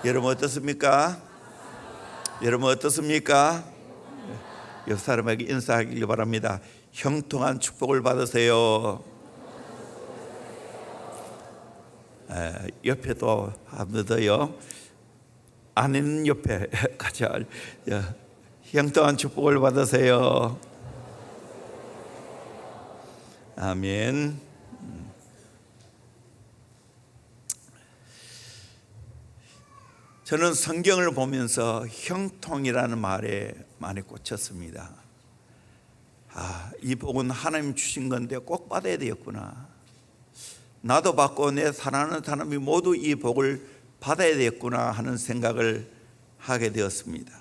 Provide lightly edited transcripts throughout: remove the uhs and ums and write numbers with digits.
여러분 어떻습니까? 여러분 어떻습니까? 옆 사람에게 인사하길 바랍니다. 형통한 축복을 받으세요. 옆에도 한 번 더요. 아는 옆에 같이 형통한 축복을 받으세요. 아멘. 저는 성경을 보면서 형통이라는 말에 많이 꽂혔습니다. 이 복은 하나님 주신 건데 꼭 받아야 되겠구나. 나도 받고 내 사랑하는 사람이 모두 이 복을 받아야 되겠구나 하는 생각을 하게 되었습니다.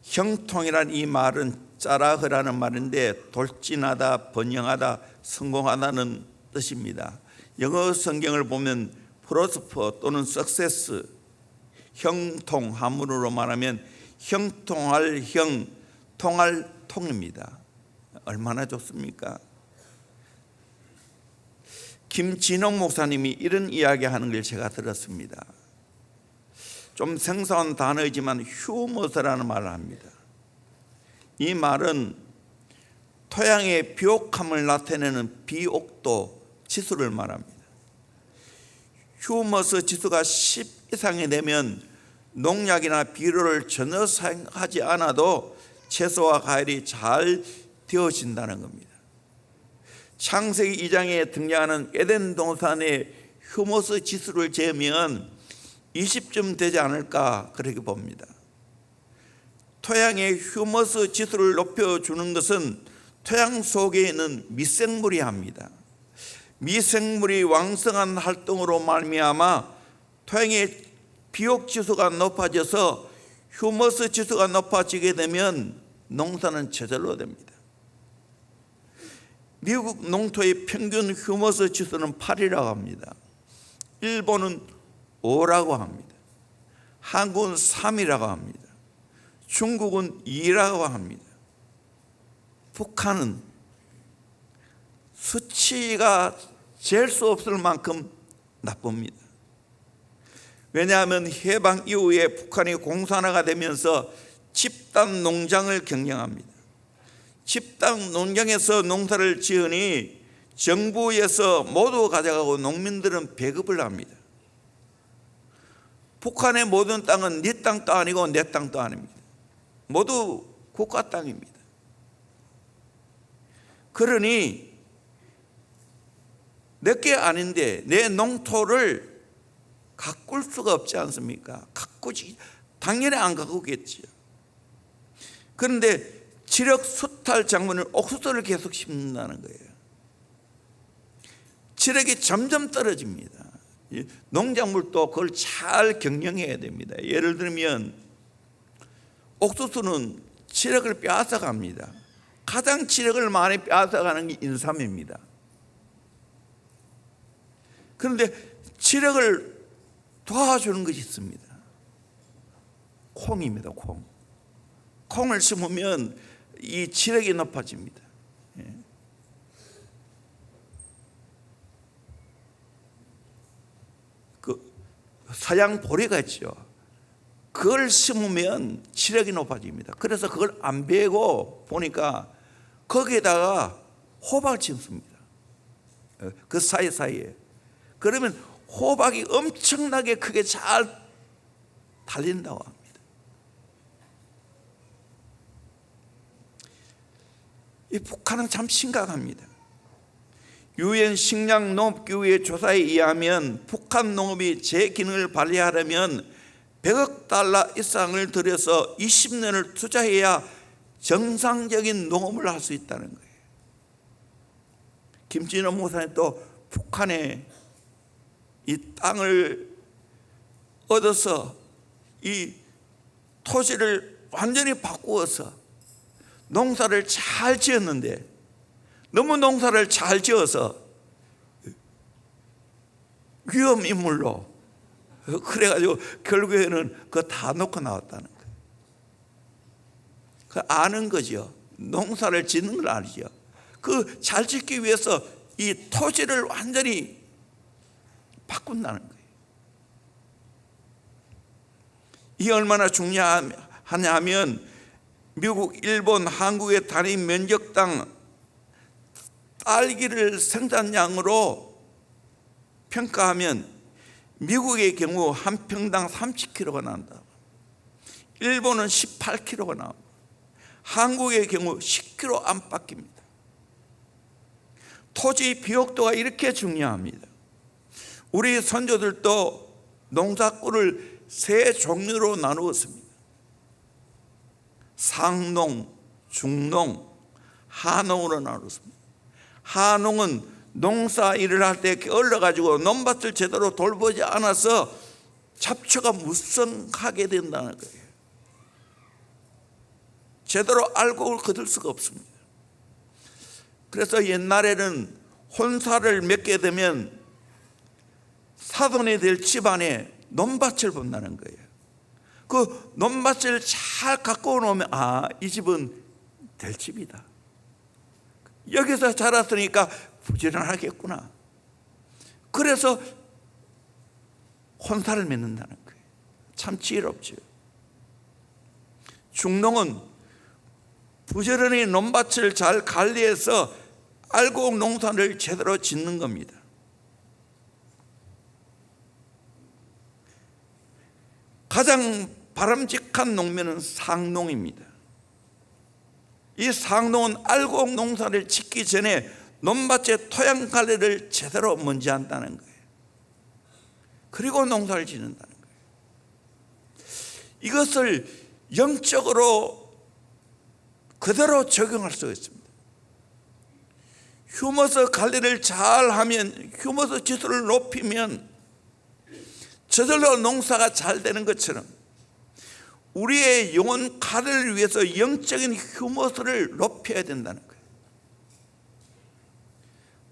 형통이란 이 말은 짜라흐라는 말인데 돌진하다, 번영하다, 성공하다는 뜻입니다. 영어 성경을 보면 프로스퍼 또는 석세스, 형통, 한문으로 말하면 형통할 형, 통할 통입니다. 얼마나 좋습니까? 김진홍 목사님이 이런 이야기하는 걸 제가 들었습니다. 좀 생소한 단어이지만 휴머스라는 말을 합니다. 이 말은 토양의 비옥함을 나타내는 비옥도 지수를 말합니다. 휴머스 지수가 10 이상이 되면 농약이나 비료를 전혀 사용하지 않아도 채소와 과일이 잘 되어진다는 겁니다. 창세기 2장에 등장하는 에덴 동산의 휴머스 지수를 재면 20점 되지 않을까 그렇게 봅니다. 토양의 휴머스 지수를 높여주는 것은 토양 속에 있는 미생물이 합니다. 미생물이 왕성한 활동으로 말미암아 토양의 비옥 지수가 높아져서 휴머스 지수가 높아지게 되면 농사는 저절로 됩니다. 미국 농토의 평균 휴머스 지수는 8이라고 합니다. 일본은 5라고 합니다. 한국은 3이라고 합니다. 중국은 2라고 합니다. 북한은 수치가 잴 수 없을 만큼 나쁩니다. 왜냐하면 해방 이후에 북한이 공산화가 되면서 집단 농장을 경영합니다. 집단 농장에서 농사를 지으니 정부에서 모두 가져가고 농민들은 배급을 합니다. 북한의 모든 땅은 네 땅도 아니고 내 땅도 아닙니다. 모두 국가 땅입니다. 그러니 내게 아닌데 내 농토를 가꿀 수가 없지 않습니까? 가꾸지 당연히 안 가꾸겠지요. 그런데 지력 수탈 작물은 옥수수를 계속 심는다는 거예요. 지력이 점점 떨어집니다. 농작물도 그걸 잘 경영해야 됩니다. 예를 들면 옥수수는 지력을 빼앗아갑니다. 가장 지력을 많이 빼앗아가는 게 인삼입니다. 그런데 지력을 도와주는 것이 있습니다. 콩입니다. 콩을 심으면 이 지력이 높아집니다. 그 서양 보리가 있죠. 그걸 심으면 지력이 높아집니다. 그래서 그걸 안 베고 보니까 거기에다가 호박을 심습니다. 그 사이사이에. 그러면 호박이 엄청나게 크게 잘 달린다고 합니다. 이 북한은 참 심각합니다. 유엔 식량농업기구의 조사에 의하면 북한 농업이 제 기능을 발휘하려면 100억 달러 이상을 들여서 20년을 투자해야 정상적인 농업을 할 수 있다는 거예요. 김진원 목사님 또 북한에 이 땅을 얻어서 이 토지를 완전히 바꾸어서 농사를 잘 지었는데 너무 농사를 잘 지어서 위험인물로 그래가지고 결국에는 그거 다 놓고 나왔다는 거예요. 그 아는 거죠. 농사를 짓는 걸 알죠. 그 잘 짓기 위해서 이 토지를 완전히 바꾼다는 거예요. 이 얼마나 중요하냐면 미국, 일본, 한국의 단위 면적당 딸기를 생산량으로 평가하면 미국의 경우 한 평당 30kg가 나온다. 일본은 18kg가 나옵니다. 한국의 경우 10kg 안팎입니다. 토지 비옥도가 이렇게 중요합니다. 우리 선조들도 농사꾼을 세 종류로 나누었습니다. 상농, 중농, 하농으로 나누었습니다. 하농은 농사 일을 할 때 게을러가지고 논밭을 제대로 돌보지 않아서 잡초가 무성하게 된다는 거예요. 제대로 알곡을 거둘 수가 없습니다. 그래서 옛날에는 혼사를 맺게 되면 사돈이 될 집안에 논밭을 본다는 거예요. 그 논밭을 잘 갖고 오면 이 집은 될 집이다. 여기서 자랐으니까 부지런하겠구나. 그래서 혼사를 맺는다는 거예요. 참 지혜롭죠. 중농은 부지런히 논밭을 잘 관리해서 알곡 농사를 제대로 짓는 겁니다. 가장 바람직한 농면은 상농입니다. 이 상농은 알곡 농사를 짓기 전에 논밭의 토양 관리를 제대로 먼저 한다는 거예요. 그리고 농사를 짓는다는 거예요. 이것을 영적으로 그대로 적용할 수 있습니다. 휴머스 관리를 잘 하면, 휴머스 지수를 높이면 저절로 농사가 잘 되는 것처럼 우리의 영혼 관리를 위해서 영적인 휴머스를 높여야 된다는 거예요.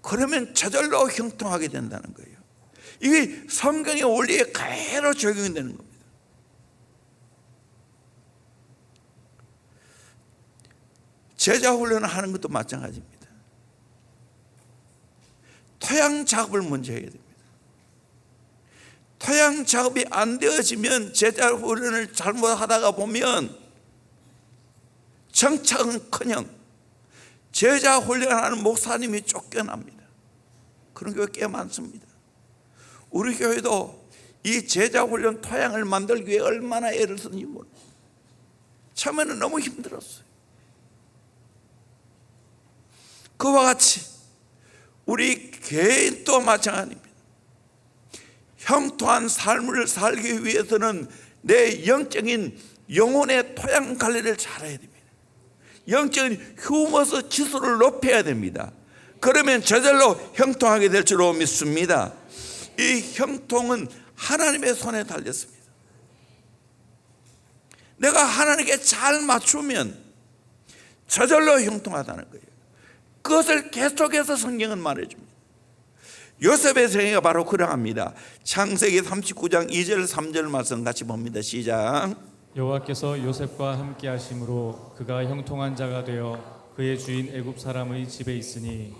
그러면 저절로 형통하게 된다는 거예요. 이게 성경의 원리에 그대로 적용이 되는 겁니다. 제자 훈련을 하는 것도 마찬가지입니다. 토양 작업을 먼저 해야 됩니다. 토양 작업이 안 되어지면 제자 훈련을 잘못하다가 보면 정착은커녕 제자 훈련하는 목사님이 쫓겨납니다. 그런 교회 꽤 많습니다. 우리 교회도 이 제자 훈련 토양을 만들기 위해 얼마나 애를 썼는지 모릅니다. 처음에는 너무 힘들었어요. 그와 같이 우리 개인도 마찬가지입니다. 형통한 삶을 살기 위해서는 내 영적인 영혼의 토양 관리를 잘해야 됩니다. 영적인 휴머스 지수를 높여야 됩니다. 그러면 저절로 형통하게 될 줄로 믿습니다. 이 형통은 하나님의 손에 달렸습니다. 내가 하나님께 잘 맞추면 저절로 형통하다는 거예요. 그것을 계속해서 성경은 말해줍니다. 요셉의 생애가 바로 그러합니다. 창세기 39장 2절 3절 말씀 같이 봅니다. 시작. 여호와께서 요셉과 함께 하심으로 그가 형통한 자가 되어 그의 주인 애굽 사람의 집에 있으니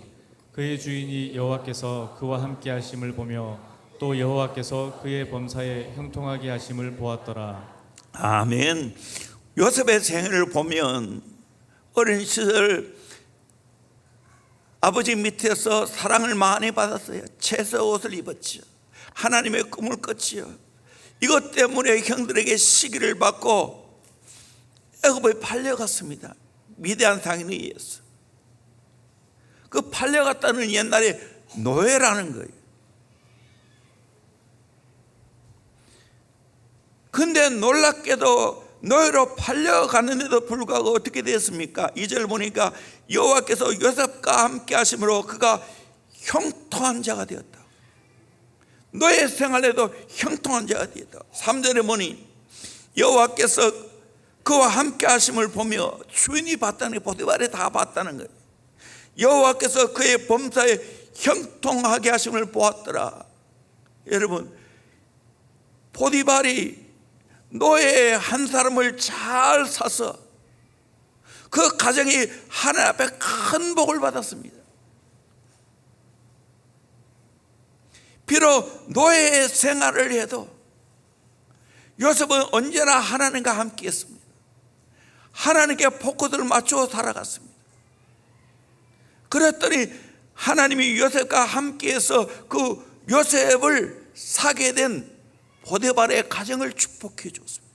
그의 주인이 여호와께서 그와 함께 하심을 보며 또 여호와께서 그의 범사에 형통하게 하심을 보았더라. 아멘. 요셉의 생애를 보면 어린 시절 아버지 밑에서 사랑을 많이 받았어요. 채서 옷을 입었지요. 하나님의 꿈을 꿨지요. 이것 때문에 형들에게 시기를 받고 애굽에 팔려갔습니다. 미디안 상인에 의해서. 그 팔려갔다는 옛날에 노예라는 거예요. 근데 놀랍게도 노예로 팔려갔는데도 불구하고 어떻게 됐습니까? 2절 보니까 여호와께서 요셉과 함께 하심으로 그가 형통한 자가 되었다. 노예 생활에도 형통한 자가 되었다. 3절에 보니 여호와께서 그와 함께 하심을 보며 주인이 봤다는 게 보디발이 다 봤다는 거예요. 여호와께서 그의 범사에 형통하게 하심을 보았더라. 여러분, 보디발이 노예 한 사람을 잘 사서 그 가정이 하나님 앞에 큰 복을 받았습니다. 비록 노예 생활을 해도 요셉은 언제나 하나님과 함께 했습니다. 하나님께 포커스를 맞추어 살아갔습니다. 그랬더니 하나님이 요셉과 함께해서 그 요셉을 사게 된 보디발의 가정을 축복해 줬습니다.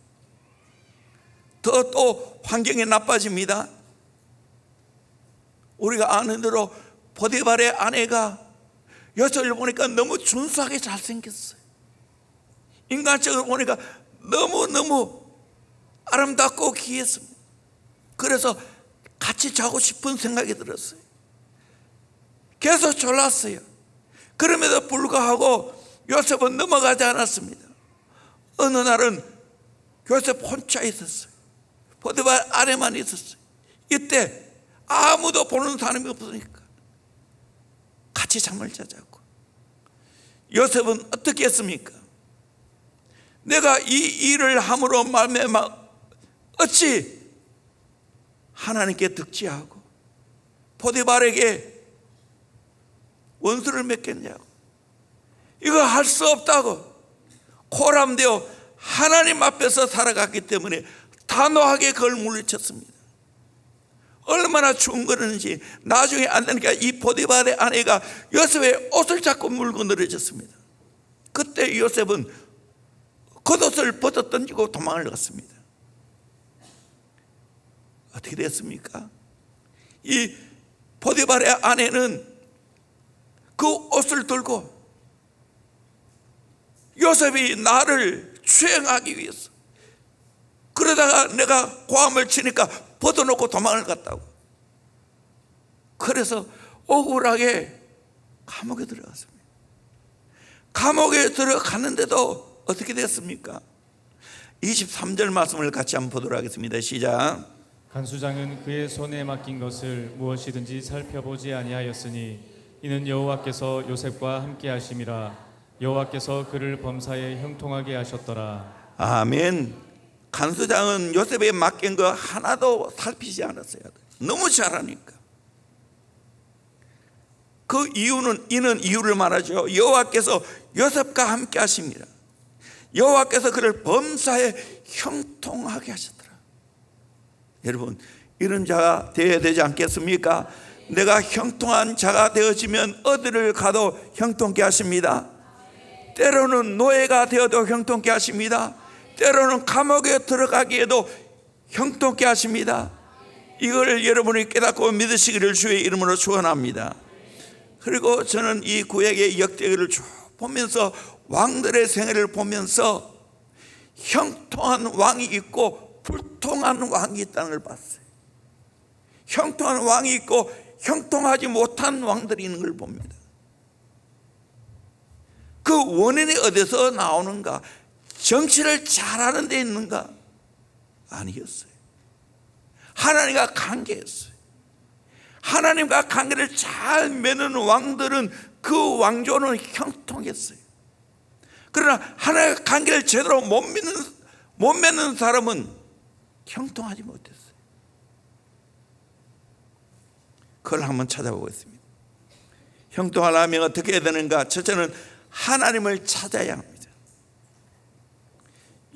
또 환경이 나빠집니다. 우리가 아는 대로 보디발의 아내가 요셉을 보니까 너무 준수하게 잘생겼어요. 인간적으로 보니까 너무너무 아름답고 귀했습니다. 그래서 같이 자고 싶은 생각이 들었어요. 계속 졸랐어요. 그럼에도 불구하고 요셉은 넘어가지 않았습니다. 어느 날은 요셉 혼자 있었어요. 보디발 아내만 있었어요. 이때 아무도 보는 사람이 없으니까 같이 잠을 자자고. 요셉은 어떻게 했습니까? 내가 이 일을 함으로 말미암아 어찌 하나님께 득지하고 보디발에게 원수를 맺겠냐고. 이거 할 수 없다고 코람되어 하나님 앞에서 살아갔기 때문에 단호하게 그걸 물리쳤습니다. 얼마나 충고했는지 나중에 안 되니까 이 보디발의 아내가 요셉의 옷을 잡고 물고 늘어졌습니다. 그때 요셉은 겉옷을 벗어 던지고 도망을 갔습니다. 어떻게 됐습니까? 이 보디발의 아내는 그 옷을 들고 요셉이 나를 추행하기 위해서, 그러다가 내가 고함을 치니까 벗어놓고 도망을 갔다고. 그래서 억울하게 감옥에 들어갔습니다. 감옥에 들어갔는데도 어떻게 됐습니까? 23절 말씀을 같이 한번 보도록 하겠습니다. 시작. 간수장은 그의 손에 맡긴 것을 무엇이든지 살펴보지 아니하였으니 이는 여호와께서 요셉과 함께 하심이라. 여호와께서 그를 범사에 형통하게 하셨더라. 아멘. 간수장은 요셉에 맡긴 거 하나도 살피지 않았어요. 너무 잘하니까. 그 이유는 이는 이유를 말하죠. 여호와께서 요셉과 함께 하십니다. 여호와께서 그를 범사에 형통하게 하셨더라. 여러분, 이런 자가 되어야 되지 않겠습니까? 내가 형통한 자가 되어지면 어디를 가도 형통케 하십니다. 때로는 노예가 되어도 형통케 하십니다. 때로는 감옥에 들어가기에도 형통케 하십니다. 이걸 여러분이 깨닫고 믿으시기를 주의 이름으로 축원합니다. 그리고 저는 이 구약의 역대기를 쭉 보면서 왕들의 생애를 보면서 형통한 왕이 있고 불통한 왕이 있다는 걸 봤어요. 형통한 왕이 있고 형통하지 못한 왕들이 있는 걸 봅니다. 그 원인이 어디서 나오는가? 정치를 잘하는 데 있는가? 아니었어요. 하나님과 관계였어요. 하나님과 관계를 잘 맺는 왕들은 그 왕조는 형통했어요. 그러나 하나님과 관계를 제대로 못 맺는 사람은 형통하지 못했어요. 그걸 한번 찾아보겠습니다. 형통하려면 어떻게 해야 되는가? 첫째는 하나님을 찾아야 합니다.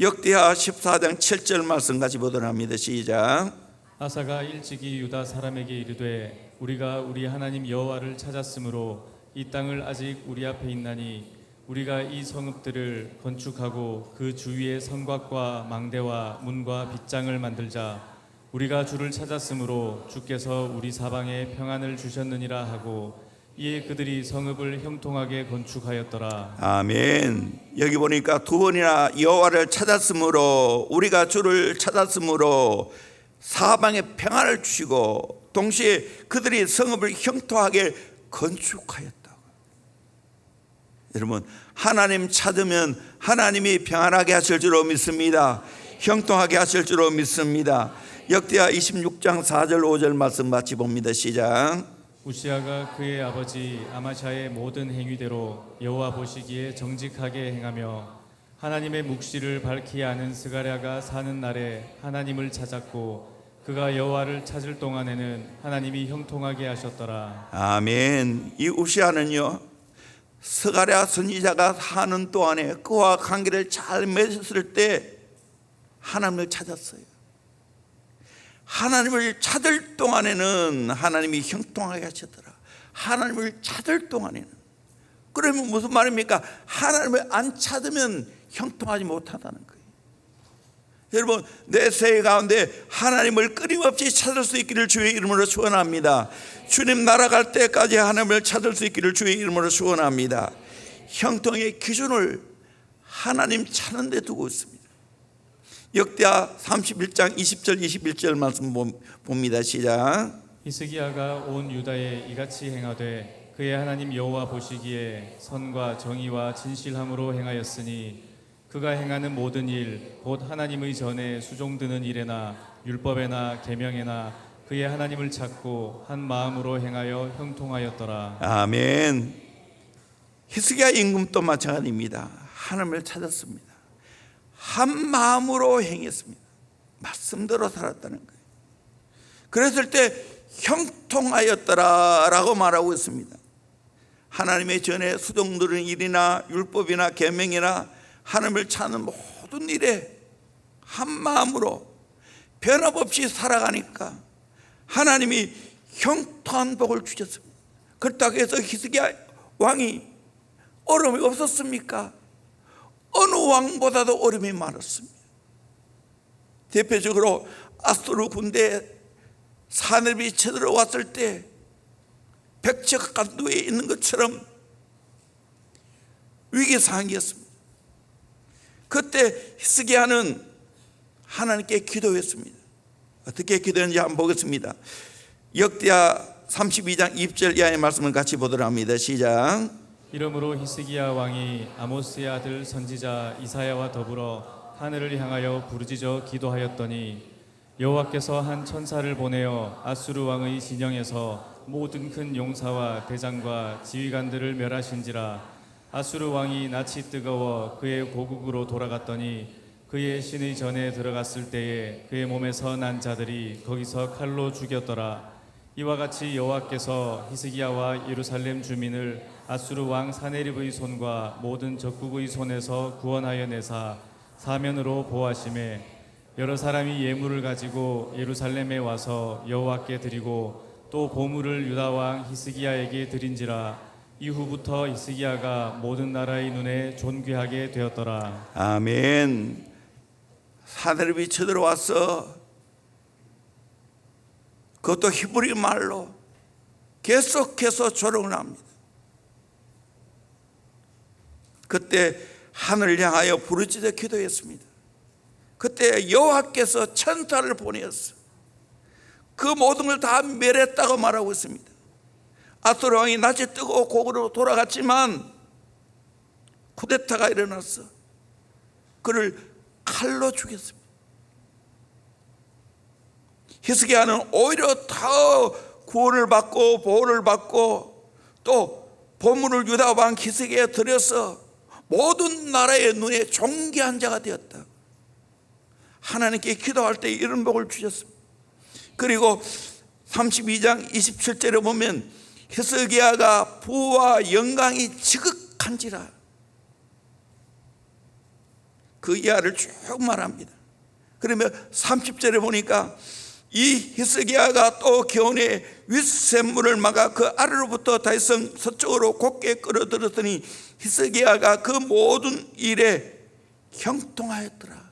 역대하 14장 7절 말씀 같이 보도록 합니다. 시작. 아사가 일찍이 유다 사람에게 이르되 우리가 우리 하나님 여호와를 찾았으므로 이 땅을 아직 우리 앞에 있나니 우리가 이 성읍들을 건축하고 그 주위에 성곽과 망대와 문과 빗장을 만들자. 우리가 주를 찾았으므로 주께서 우리 사방에 평안을 주셨느니라 하고 이에 그들이 성읍을 형통하게 건축하였더라. 아멘. 여기 보니까 두 번이나 여호와를 찾았으므로, 우리가 주를 찾았으므로 사방에 평안을 주시고 동시에 그들이 성읍을 형통하게 건축하였다고. 여러분, 하나님 찾으면 하나님이 평안하게 하실 줄로 믿습니다. 형통하게 하실 줄로 믿습니다. 역대하 26장 4절 5절 말씀 같이 봅니다. 시작. 우시아가 그의 아버지 아마샤의 모든 행위대로 여호와 보시기에 정직하게 행하며 하나님의 묵시를 밝히 아는 스가랴가 사는 날에 하나님을 찾았고 그가 여호와를 찾을 동안에는 하나님이 형통하게 하셨더라. 아멘. 이 우시아는요, 스가랴 선지자가 사는 동안에 그와 관계를 잘 맺었을 때 하나님을 찾았어요. 하나님을 찾을 동안에는 하나님이 형통하게 하셨더라. 하나님을 찾을 동안에는. 그러면 무슨 말입니까? 하나님을 안 찾으면 형통하지 못한다는 거예요. 여러분, 내 새해 가운데 하나님을 끊임없이 찾을 수 있기를 주의 이름으로 축원합니다. 주님 날아갈 때까지 하나님을 찾을 수 있기를 주의 이름으로 축원합니다. 형통의 기준을 하나님 찾는 데 두고 있습니다. 역대하 31장 20절 21절 말씀 봅니다. 시작. 히스기야가 온 유다에 이같이 행하되 그의 하나님 여호와 보시기에 선과 정의와 진실함으로 행하였으니 그가 행하는 모든 일 곧 하나님의 전에 수종드는 일에나 율법에나 계명에나 그의 하나님을 찾고 한 마음으로 행하여 형통하였더라. 아멘. 히스기야 임금도 마찬가지입니다. 하나님을 찾았습니다. 한 마음으로 행했습니다. 말씀대로 살았다는 거예요. 그랬을 때 형통하였더라라고 말하고 있습니다. 하나님의 전에 수종드는 일이나 율법이나 계명이나 하나님을 찾는 모든 일에 한 마음으로 변함없이 살아가니까 하나님이 형통한 복을 주셨습니다. 그렇다고 해서 히스기야 왕이 어려움이 없었습니까? 어느 왕보다도 어려움이 많았습니다. 대표적으로 아수르 군대에 사내립이 쳐들어왔을 때 백척간도에 있는 것처럼 위기상황이었습니다. 그때 히스기야는 하나님께 기도했습니다. 어떻게 기도했는지 한번 보겠습니다. 역대하 32장 2절 이하의 말씀을 같이 보도록 합니다. 시작. 이러므로 히스기야 왕이 아모스의 아들 선지자 이사야와 더불어 하늘을 향하여 부르짖어 기도하였더니 여호와께서 한 천사를 보내어 아수르 왕의 진영에서 모든 큰 용사와 대장과 지휘관들을 멸하신지라. 아수르 왕이 낯이 뜨거워 그의 고국으로 돌아갔더니 그의 신의 전에 들어갔을 때에 그의 몸에서 난 자들이 거기서 칼로 죽였더라. 이와 같이 여호와께서 히스기야와 예루살렘 주민을 아수르 왕 사네립의 손과 모든 적국의 손에서 구원하여 내사 사면으로 보호하시매 여러 사람이 예물을 가지고 예루살렘에 와서 여호와께 드리고 또 보물을 유다 왕 히스기야에게 드린지라. 이후부터 히스기야가 모든 나라의 눈에 존귀하게 되었더라. 아멘. 사내립이 쳐들어와서 그것도 히브리 말로 계속해서 조롱을 합니다. 그때 하늘을 향하여 부르짖어 기도했습니다. 그때 여호와께서 천사를 보내었어. 그 모든 걸 다 멸했다고 말하고 있습니다. 아수르 왕이 낯이 뜨고 고국으로 돌아갔지만 쿠데타가 일어났어. 그를 칼로 죽였습니다. 히스기야는 오히려 더 구원을 받고 보호를 받고 또 보물을 유다 왕 히스기야에 들여서 모든 나라의 눈에 존귀한 자가 되었다. 하나님께 기도할 때 이런 복을 주셨습니다. 그리고 32장 27절에 보면 히스기야가 부와 영광이 지극한지라 그 이하를 쭉 말합니다. 그러면 30절에 보니까 이 히스기야가 또 기온의 윗샘물을 막아 그 아래로부터 다윗성 서쪽으로 곧게 끌어들였더니 히스기야가 그 모든 일에 형통하였더라.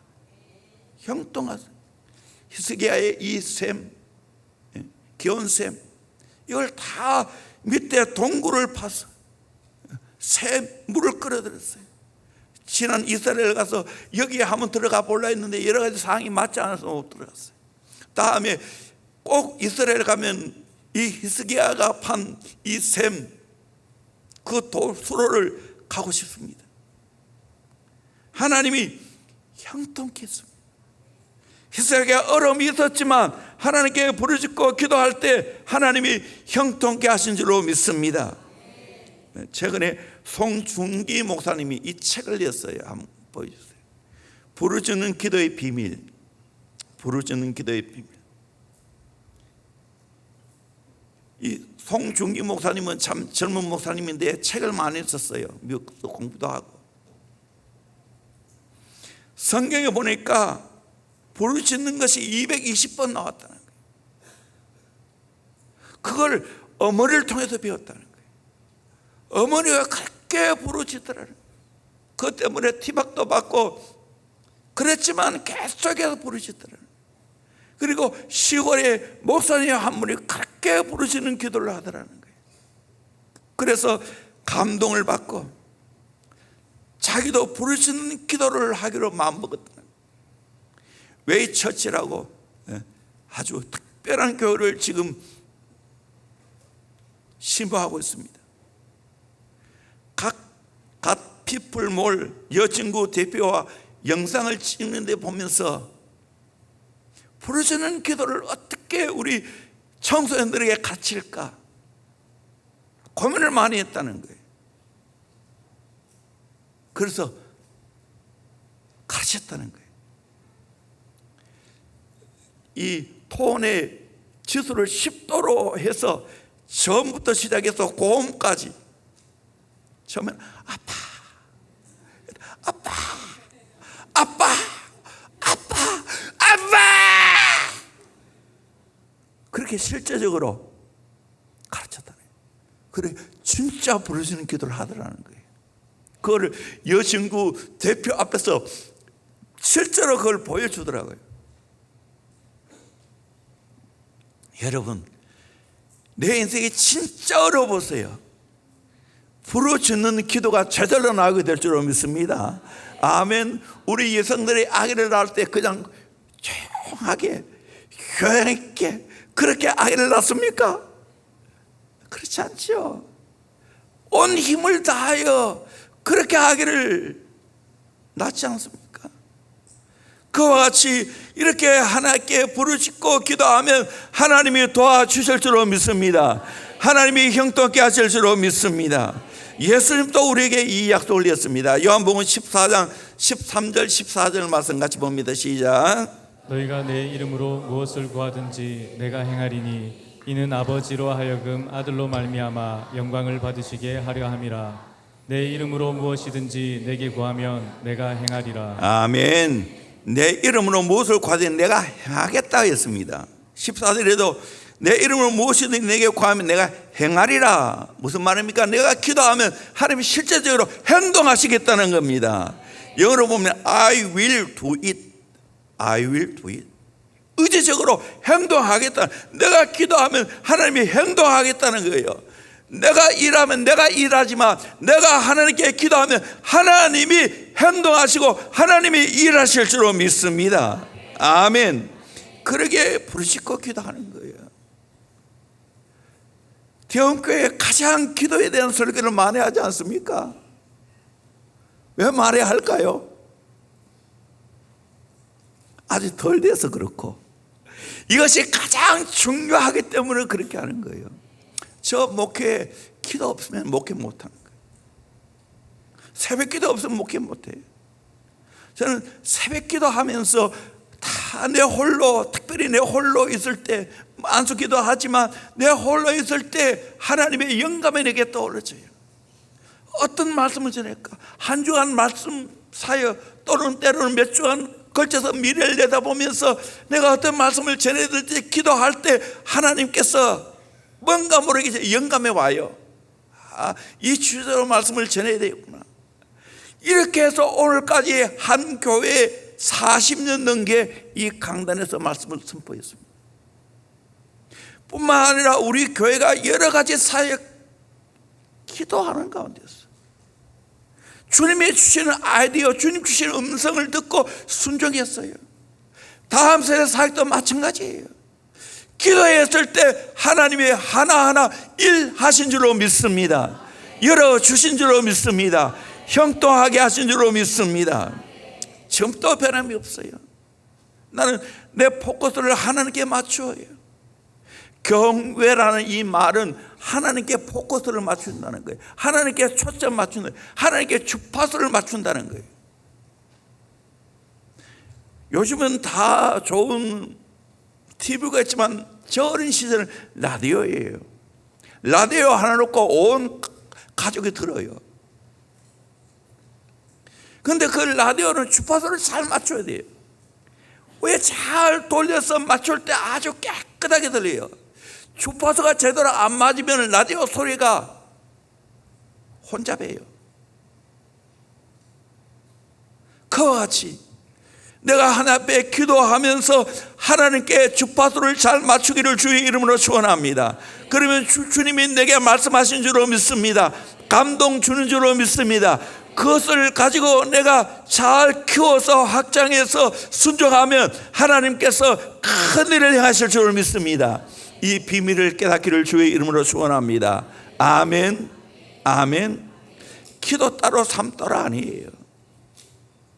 형통하였어요. 히스기야의 이 샘, 기온샘 이걸 다 밑에 동굴을 파서 새 물을 끌어들였어요. 지난 이스라엘 가서 여기에 한번 들어가 볼라 했는데 여러 가지 상황이 맞지 않아서 못 들어갔어요. 다음에 꼭 이스라엘 가면 이 히스기야가 판 이 샘 그 수로를 가고 싶습니다. 하나님이 형통케 했습니다. 히스기야 어려움이 있었지만 하나님께 부르짖고 기도할 때 하나님이 형통케 하신 줄로 믿습니다. 최근에 송중기 목사님이 이 책을 냈어요. 한번 보여주세요. 부르짖는 기도의 비밀. 부르짖는 기도의 비밀. 이 송중기 목사님은 참 젊은 목사님인데 책을 많이 썼어요. 미국도 공부도 하고. 성경에 보니까 부르짖는 것이 220번 나왔다는 거예요. 그걸 어머니를 통해서 배웠다는 거예요. 어머니가 그렇게 부르짖더라는 거예요. 그것 때문에 티박도 받고 그랬지만 계속해서 부르짖더라는 거예요. 그리고 시골에 목사님 한 분이 그렇게 부르짖는 기도를 하더라는 거예요. 그래서 감동을 받고 자기도 부르짖는 기도를 하기로 마음먹었다는 거예요. 웨이 처치라고 아주 특별한 교회를 지금 심부하고 있습니다. 갓 피플몰 여친구 대표와 영상을 찍는 데 보면서 부르짖는 기도를 어떻게 우리 청소년들에게 가르칠까 고민을 많이 했다는 거예요. 그래서 가르쳤다는 거예요. 이 톤의 지수를 10도로 해서 처음부터 시작해서 고음까지, 처음엔 아빠, 아빠, 아빠, 아빠, 아빠, 그렇게 실제적으로 가르쳤다는 거예요. 그래 진짜 부르시는 기도를 하더라는 거예요. 그거를 여친구 대표 앞에서 실제로 그걸 보여주더라고요. 여러분, 내 인생이 진짜 어려워보세요. 부르짖는 기도가 제대로 나오게 될 줄로 믿습니다. 아멘. 우리 여성들이 아기를 낳을 때 그냥 조용하게 교양 있게 그렇게 아기를 낳습니까? 그렇지 않죠. 온 힘을 다하여 그렇게 아기를 낳지 않습니까? 그와 같이 이렇게 하나님께 부르짖고 기도하면 하나님이 도와주실 줄로 믿습니다. 하나님이 형통케 하실 줄로 믿습니다. 예수님도 우리에게 이 약속을 했습니다. 요한복음 14장 13절 14절 말씀 같이 봅니다. 시작. 너희가 내 이름으로 무엇을 구하든지 내가 행하리니 이는 아버지로 하여금 아들로 말미암아 영광을 받으시게 하려 함이라. 내 이름으로 무엇이든지 내게 구하면 내가 행하리라. 아멘. 내 이름으로 무엇을 구하든 내가 행하겠다 했습니다. 14절에도 내 이름으로 무엇이든지 내게 구하면 내가 행하리라. 무슨 말입니까? 내가 기도하면 하나님이 실제적으로 행동하시겠다는 겁니다. 영어로 보면 I will do it. I will do it. 의지적으로 행동하겠다. 내가 기도하면 하나님이 행동하겠다는 거예요. 내가 일하면 내가 일하지만 내가 하나님께 기도하면 하나님이 행동하시고 하나님이 일하실 줄로 믿습니다. 아멘. 그러게 부르짖고 기도하는 거예요. 대원교회 가장 기도에 대한 설교를 많이 하지 않습니까? 왜 많이 할까요? 아직 덜 돼서 그렇고 이것이 가장 중요하기 때문에 그렇게 하는 거예요. 저 목회 기도 없으면 목회 못하는 거예요. 새벽 기도 없으면 목회 못해요. 저는 새벽 기도 하면서 다 내 홀로, 특별히 내 홀로 있을 때 안수 기도 하지만 내 홀로 있을 때 하나님의 영감이 내게 떠올라져요. 어떤 말씀을 전할까? 한 주간 말씀 사여 또는 때로는 몇 주간 걸쳐서 미래를 내다보면서 내가 어떤 말씀을 전해야 될지 기도할 때 하나님께서 뭔가 모르게 영감이 와요. 이 주제로 말씀을 전해야 되겠구나. 이렇게 해서 오늘까지 한 교회에 40년 넘게 이 강단에서 말씀을 선포했습니다. 뿐만 아니라 우리 교회가 여러 가지 사역 기도하는 가운데서 주님이 주시는 아이디어, 주님 주시는 음성을 듣고 순종했어요. 다음 세대 사역도 마찬가지예요. 기도했을 때 하나님이 하나하나 일하신 줄로 믿습니다. 열어주신 줄로 믿습니다. 형통하게 하신 줄로 믿습니다. 지금도 변함이 없어요. 나는 내 포커스를 하나님께 맞추어요. 경외라는 이 말은 하나님께 포커스를 맞춘다는 거예요. 하나님께 초점 맞춘다. 하나님께 주파수를 맞춘다는 거예요. 요즘은 다 좋은 TV가 있지만 저 어린 시절은 라디오예요. 라디오 하나 놓고 온 가족이 들어요. 그런데 그 라디오는 주파수를 잘 맞춰야 돼요. 왜 잘 돌려서 맞출 때 아주 깨끗하게 들려요. 주파수가 제대로 안 맞으면 라디오 소리가 혼잡해요. 그와 같이 내가 하나님 앞에 기도하면서 하나님께 주파수를 잘 맞추기를 주의 이름으로 축원합니다. 그러면 주님이 내게 말씀하신 줄로 믿습니다. 감동 주는 줄로 믿습니다. 그것을 가지고 내가 잘 키워서 확장해서 순종하면 하나님께서 큰 일을 행하실 줄을 믿습니다. 이 비밀을 깨닫기를 주의 이름으로 축원합니다. 아멘. 아멘. 기도 따로 삶 따로 아니에요.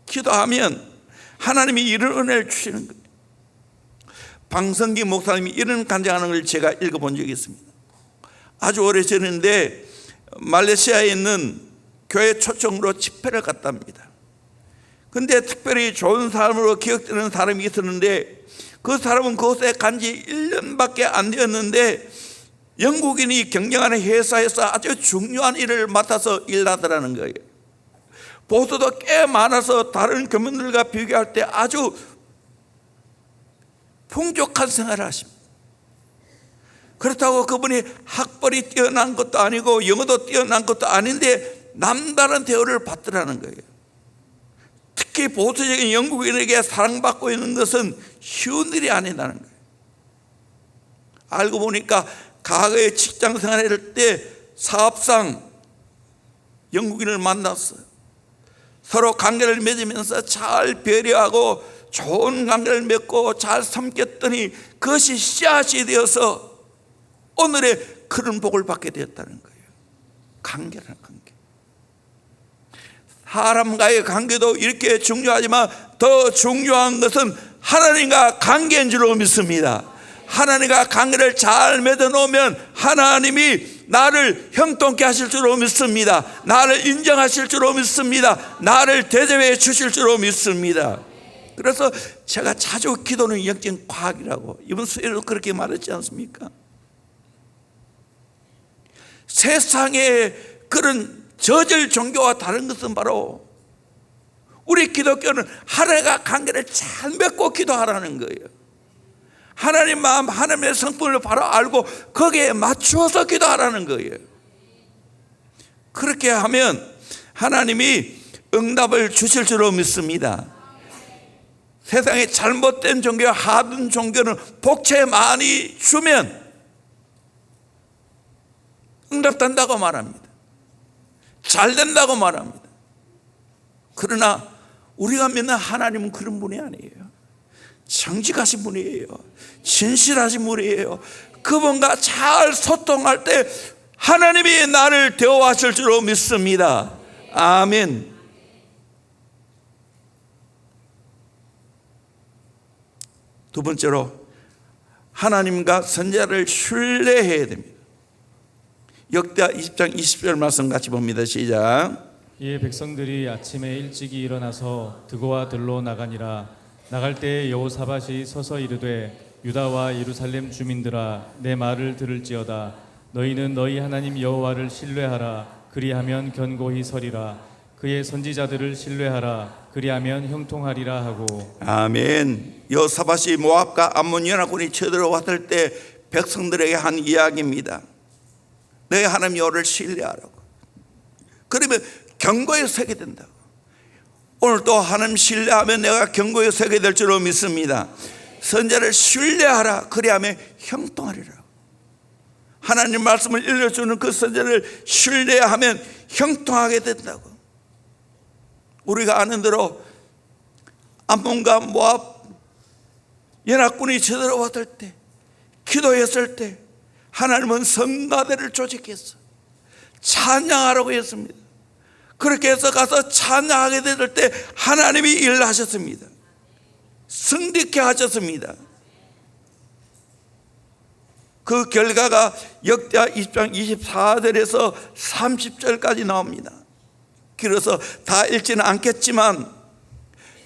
기도하면 하나님이 이런 은혜를 주시는 거예요. 방성기 목사님이 이런 간증하는 걸 제가 읽어본 적이 있습니다. 아주 오래전인데 말레이시아에 있는 교회 초청으로 집회를 갔답니다. 그런데 특별히 좋은 사람으로 기억되는 사람이 있었는데 그 사람은 그곳에 간 지 1년밖에 안 되었는데 영국인이 경영하는 회사에서 아주 중요한 일을 맡아서 일하더라는 거예요. 보수도 꽤 많아서 다른 교민들과 비교할 때 아주 풍족한 생활을 하십니다. 그렇다고 그분이 학벌이 뛰어난 것도 아니고 영어도 뛰어난 것도 아닌데 남다른 대우를 받더라는 거예요. 특히 보수적인 영국인에게 사랑받고 있는 것은 쉬운 일이 아니라는 거예요. 알고 보니까 과거에 직장 생활할 때 사업상 영국인을 만났어요. 서로 관계를 맺으면서 잘 배려하고 좋은 관계를 맺고 잘 섬겼더니 그것이 씨앗이 되어서 오늘의 그런 복을 받게 되었다는 거예요. 관계라는 관계. 사람과의 관계도 이렇게 중요하지만 더 중요한 것은 하나님과 관계인 줄로 믿습니다. 하나님과 관계를 잘 맺어놓으면 하나님이 나를 형통케 하실 줄로 믿습니다. 나를 인정하실 줄로 믿습니다. 나를 대접해 주실 줄로 믿습니다. 그래서 제가 자주 기도는 영적 과학이라고 이번 수요일도 그렇게 말했지 않습니까? 세상의 그런 저질 종교와 다른 것은 바로 우리 기독교는 하나님과 관계를 잘 맺고 기도하라는 거예요. 하나님 마음, 하나님의 성품을 바로 알고 거기에 맞추어서 기도하라는 거예요. 그렇게 하면 하나님이 응답을 주실 줄로 믿습니다. 세상에 잘못된 종교, 하든 종교는 복채 많이 주면 응답된다고 말합니다. 잘 된다고 말합니다. 그러나 우리가 믿는 하나님은 그런 분이 아니에요. 정직하신 분이에요. 진실하신 분이에요. 그분과 잘 소통할 때 하나님이 나를 대우하실 줄로 믿습니다. 아멘. 두 번째로 하나님과 선지자를 신뢰해야 됩니다. 역대하 20장 20절 말씀 같이 봅니다. 시작. 이에 백성들이 아침에 일찍이 일어나서 드고와 들로 나가니라. 나갈 때에 여호사밧이 서서 이르되 유다와 예루살렘 주민들아 내 말을 들을지어다. 너희는 너희 하나님 여호와를 신뢰하라. 그리하면 견고히 서리라. 그의 선지자들을 신뢰하라. 그리하면 형통하리라 하고. 아멘. 여호사밧이 모압과 암몬 연합군이 쳐들어왔을 때 백성들에게 한 이야기입니다. 너희 하나님 여호와를 신뢰하라고. 그러면 견고히 서게 된다고. 오늘 또 하나님 신뢰하면 내가 견고히 서게 될 줄로 믿습니다. 선지자를 신뢰하라. 그리하면 형통하리라. 하나님 말씀을 일러주는 그 선지자를 신뢰하면 형통하게 된다고. 우리가 아는 대로 암몬과 모압 연합군이 쳐들어왔을 때, 기도했을 때 하나님은 성가대를 조직했어. 찬양하라고 했습니다. 그렇게 해서 가서 찬양하게 될 때 하나님이 일을 하셨습니다. 승리케 하셨습니다. 그 결과가 역대하 20장 24절에서 30절까지 나옵니다. 길어서 다 읽지는 않겠지만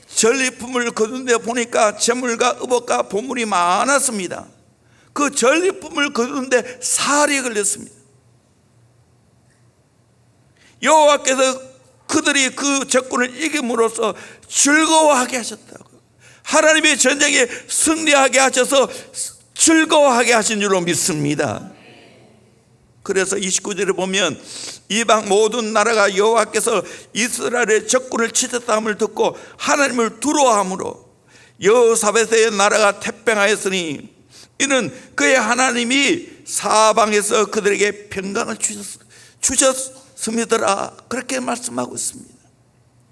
전리품을 거둔 데 보니까 재물과 의복과 보물이 많았습니다. 그 전리품을 거둔 데 사흘이 걸렸습니다. 여호와께서 그들이 그 적군을 이김으로써 즐거워하게 하셨다고. 하나님의 전쟁에 승리하게 하셔서 즐거워하게 하신 줄로 믿습니다. 그래서 29절에 보면 이방 모든 나라가 여호와께서 이스라엘의 적군을 치셨다함을 듣고 하나님을 두려워함으로 여호사밧의 나라가 태평하였으니 이는 그의 하나님이 사방에서 그들에게 평강을 주셨음이더라. 그렇게 말씀하고 있습니다.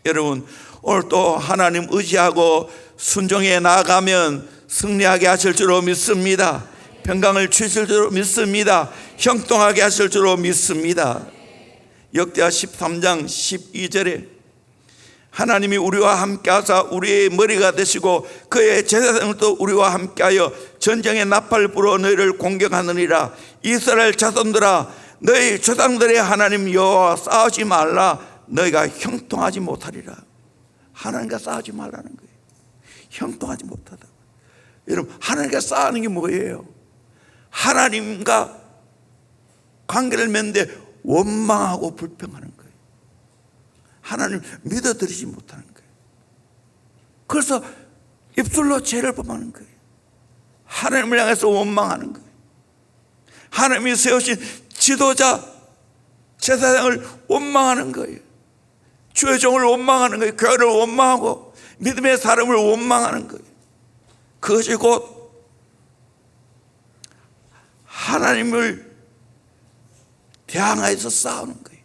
여러분, 오늘 또 하나님 의지하고 순종해 나아가면 승리하게 하실 줄로 믿습니다. 평강을 주실 줄로 믿습니다. 형통하게 하실 줄로 믿습니다. 역대하 13장 12절에 하나님이 우리와 함께하사 우리의 머리가 되시고 그의 제사장도 우리와 함께하여 전쟁의 나팔 불어 너희를 공격하느니라. 이스라엘 자손들아, 너희 조상들의 하나님 여호와와 싸우지 말라. 너희가 형통하지 못하리라. 하나님과 싸우지 말라는 거예요. 형통하지 못하다. 여러분, 하나님과 싸우는 게 뭐예요? 하나님과 관계를 맺는데 원망하고 불평하는 거예요. 하나님 믿어드리지 못하는 거예요. 그래서 입술로 죄를 범하는 거예요. 하나님을 향해서 원망하는 거예요. 하나님이 세우신 지도자 제사장을 원망하는 거예요. 주의 종을 원망하는 거예요. 교회를 원망하고 믿음의 사람을 원망하는 거예요. 그것이 곧 하나님을 대항하여서 싸우는 거예요.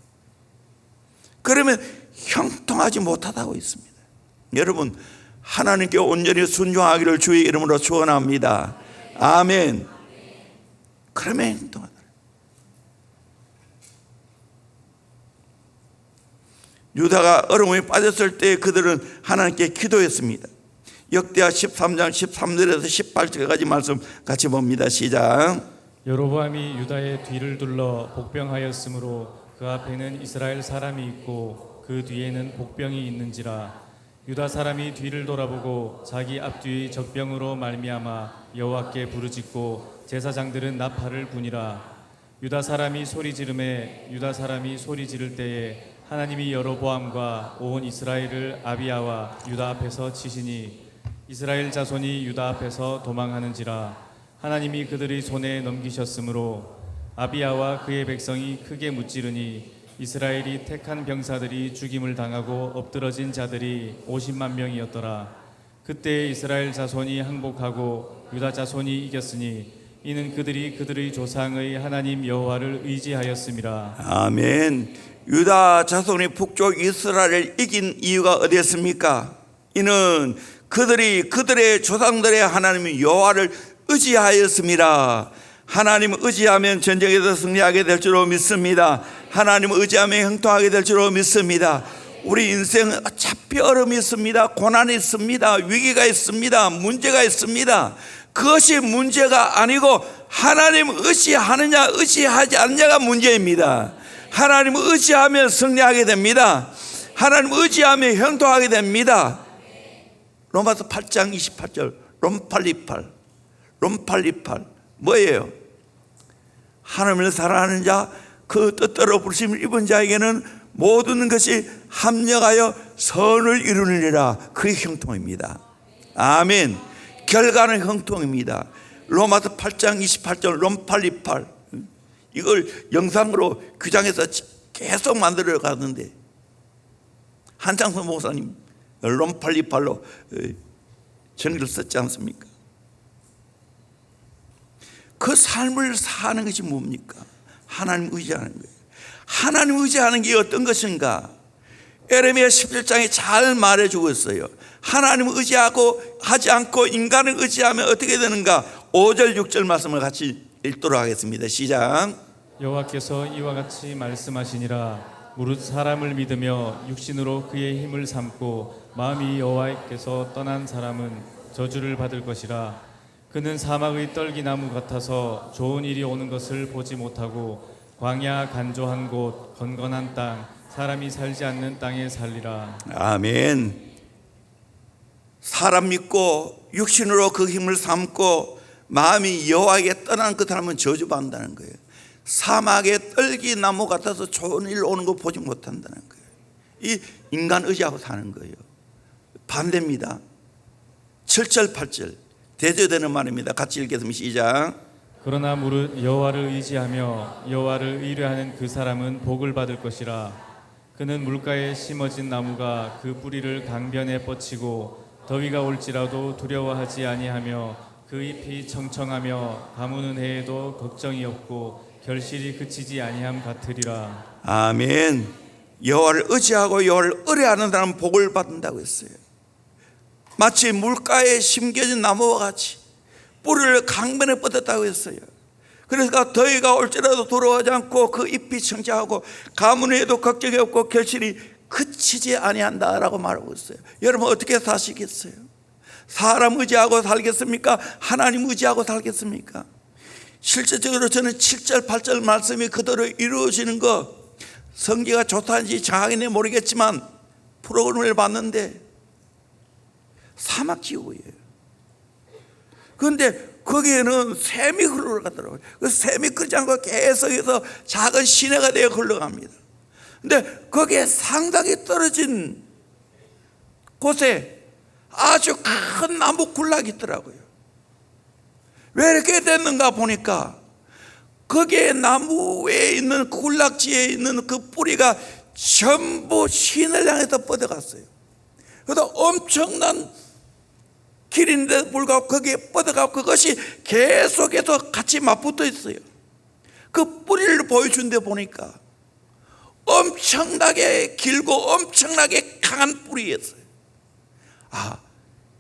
그러면 형통하지 못하다고 있습니다. 여러분, 하나님께 온전히 순종하기를 주의 이름으로 축원합니다. 아멘. 그러면 형통하다. 유다가 어려움에 빠졌을 때 그들은 하나님께 기도했습니다. 역대하 13장 13절에서 18절까지 말씀 같이 봅니다. 시작. 여로보암이 유다의 뒤를 둘러 복병하였으므로 그 앞에는 이스라엘 사람이 있고 그 뒤에는 복병이 있는지라. 유다 사람이 뒤를 돌아보고 자기 앞뒤의 적병으로 말미암아 여호와께 부르짖고 제사장들은 나팔을 부니라. 유다 사람이 소리 지르매 유다 사람이 소리 지를 때에 하나님이 여로보암과 온 이스라엘을 아비야와 유다 앞에서 치시니 이스라엘 자손이 유다 앞에서 도망하는지라. 하나님이 그들의 손에 넘기셨으므로 아비야와 그의 백성이 크게 무찌르니 이스라엘이 택한 병사들이 죽임을 당하고 엎드러진 자들이 50만 명이었더라. 그때 이스라엘 자손이 항복하고 유다 자손이 이겼으니 이는 그들이 그들의 조상의 하나님 여호와를 의지하였음이라. 아멘. 유다 자손이 북쪽 이스라엘을 이긴 이유가 어디였습니까? 이는 그들이 그들의 조상들의 하나님 여호와를 의지하였습니다. 하나님을 의지하면 전쟁에서 승리하게 될 줄로 믿습니다. 하나님을 의지하면 형통하게 될 줄로 믿습니다. 우리 인생은 어차피 어려움이 있습니다. 고난이 있습니다. 위기가 있습니다. 문제가 있습니다. 그것이 문제가 아니고 하나님을 의지하느냐 의지하지 않느냐가 문제입니다. 하나님을 의지하면 승리하게 됩니다. 하나님을 의지하면 형통하게 됩니다. 로마서 8장 28절 롬팔리팔 뭐예요? 하나님을 사랑하는 자, 그 뜻대로 부르심을 입은 자에게는 모든 것이 합력하여 선을 이루느니라. 그게 형통입니다. 아멘. 결과는 형통입니다. 로마서 8장 28절 롬팔리팔, 이걸 영상으로 규장해서 계속 만들어 가는데 한창선 목사님 롬팔리팔로 전기를 썼지 않습니까? 그 삶을 사는 것이 뭡니까? 하나님 의지하는 거예요. 하나님 의지하는 게 어떤 것인가? 에레미야 17장에 잘 말해주고 있어요. 하나님을 의지하고 하지 않고 인간을 의지하면 어떻게 되는가? 5절 6절 말씀을 같이 읽도록 하겠습니다. 시작. 여호와께서 이와 같이 말씀하시니라. 무릇 사람을 믿으며 육신으로 그의 힘을 삼고 마음이 여호와께서 떠난 사람은 저주를 받을 것이라. 그는 사막의 떨기나무 같아서 좋은 일이 오는 것을 보지 못하고 광야 간조한 곳 건건한 땅 사람이 살지 않는 땅에 살리라. 아멘. 사람 믿고 육신으로 그 힘을 삼고 마음이 여호와에게 떠난 그 사람은 저주받는다는 거예요. 사막에 떨기나무 같아서 좋은 일 오는 거 보지 못한다는 거예요. 이 인간 의지하고 사는 거예요. 반대입니다. 7절 8절 대조되는 말입니다. 같이 읽겠습니다. 시작. 그러나 무릇 여호와를 의지하며 여호와를 의뢰하는 그 사람은 복을 받을 것이라. 그는 물가에 심어진 나무가 그 뿌리를 강변에 뻗치고 더위가 올지라도 두려워하지 아니하며 그 잎이 청청하며 가무는 해에도 걱정이 없고 결실이 그치지 아니함 같으리라. 아멘. 여호와를 의지하고 여호와를 의뢰하는 사람은 복을 받는다고 했어요. 마치 물가에 심겨진 나무와 같이 뿌리를 강변에 뻗었다고 했어요. 그래서 더위가 올지라도 두려워하지 않고 그 잎이 청청하고 가문에도 걱정이 없고 결실이 그치지 아니한다라고 말하고 있어요. 여러분 어떻게 사시겠어요? 사람 의지하고 살겠습니까? 하나님 의지하고 살겠습니까? 실제적으로 저는 7절 8절 말씀이 그대로 이루어지는 거 성기가 좋다는지 정확히는 모르겠지만 프로그램을 봤는데 사막지구예요. 그런데 거기에는 샘이 흘러가더라고요. 그 샘이 끓지 않고 계속해서 작은 시내가 되어 흘러갑니다. 근데 거기에 상당히 떨어진 곳에 아주 큰 나무 군락이 있더라고요. 왜 이렇게 됐는가 보니까 거기에 나무에 있는 군락지에 있는 그 뿌리가 전부 신을 향해서 뻗어갔어요. 그래서 엄청난 길인데 불구하고 거기에 뻗어가고 그것이 계속해서 같이 맞붙어 있어요. 그 뿌리를 보여준 데 보니까 엄청나게 길고 엄청나게 강한 뿌리였어요. 아,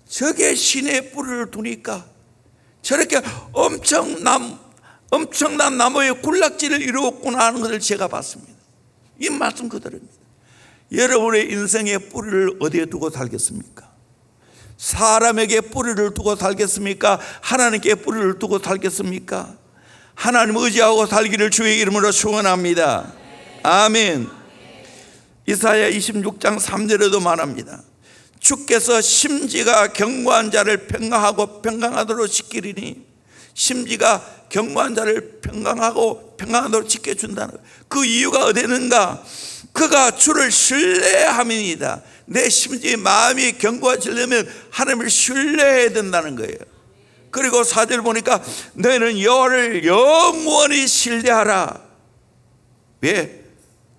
저게 신의 뿌리를 두니까 저렇게 엄청난 나무의 군락지를 이루었구나 하는 것을 제가 봤습니다. 이 말씀 그대로입니다. 여러분의 인생의 뿌리를 어디에 두고 살겠습니까? 사람에게 뿌리를 두고 살겠습니까? 하나님께 뿌리를 두고 살겠습니까? 하나님 의지하고 살기를 주의 이름으로 축원합니다. 아멘. 이사야 26장 3절에도 말합니다. 주께서 심지가 견고한 자를 평강하고 평강하도록 지키리니, 심지가 견고한 자를 평강하도록 지켜준다는 거예요. 그 이유가 어디 있는가? 그가 주를 신뢰함이니이다. 내 심지의 마음이 견고해지려면 하나님을 신뢰해야 된다는 거예요. 그리고 4절 보니까 너희는 여호와를 영원히 신뢰하라. 왜?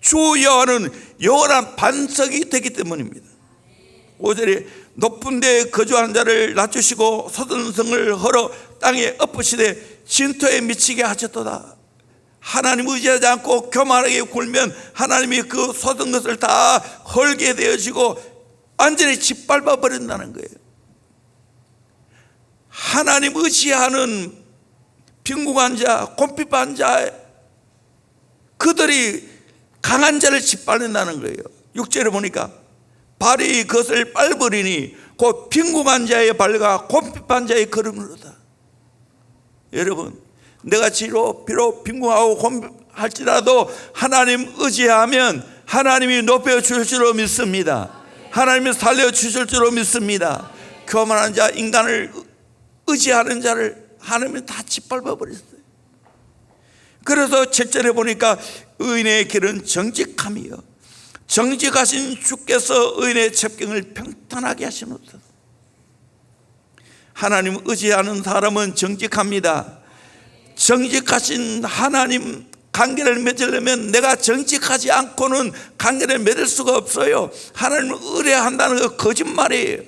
주 여호와는 영원한 반석이 되기 때문입니다. 5절에 높은 데에 거주하는 자를 낮추시고 솟은 성을 헐어 땅에 엎으시되 진토에 미치게 하셨도다. 하나님 의지하지 않고 교만하게 굴면 하나님이 그 솟은 것을 다 헐게 되어지고 완전히 짓밟아 버린다는 거예요. 하나님 의지하는 빈궁한 자, 곰핍한 자, 그들이 강한 자를 짓밟는다는 거예요. 6절에 보니까 발이 그것을 밟으리니 곧 빈궁한 자의 발과 곰핍한 자의 걸음으로다. 여러분, 내가 비록 빈궁하고 곰핍할지라도 하나님 의지하면 하나님이 높여주실 줄로 믿습니다. 하나님이 살려주실 줄로 믿습니다. 교만한 자, 인간을 의지하는 자를 하나님이 다 짓밟아 버렸어요. 그래서 7절에 보니까 의인의 길은 정직함이요 정직하신 주께서 의인의 첩경을 평탄하게 하시노다. 하나님 의지하는 사람은 정직합니다. 정직하신 하나님 관계를 맺으려면 내가 정직하지 않고는 관계를 맺을 수가 없어요. 하나님을 의뢰한다는 거 거짓말이에요.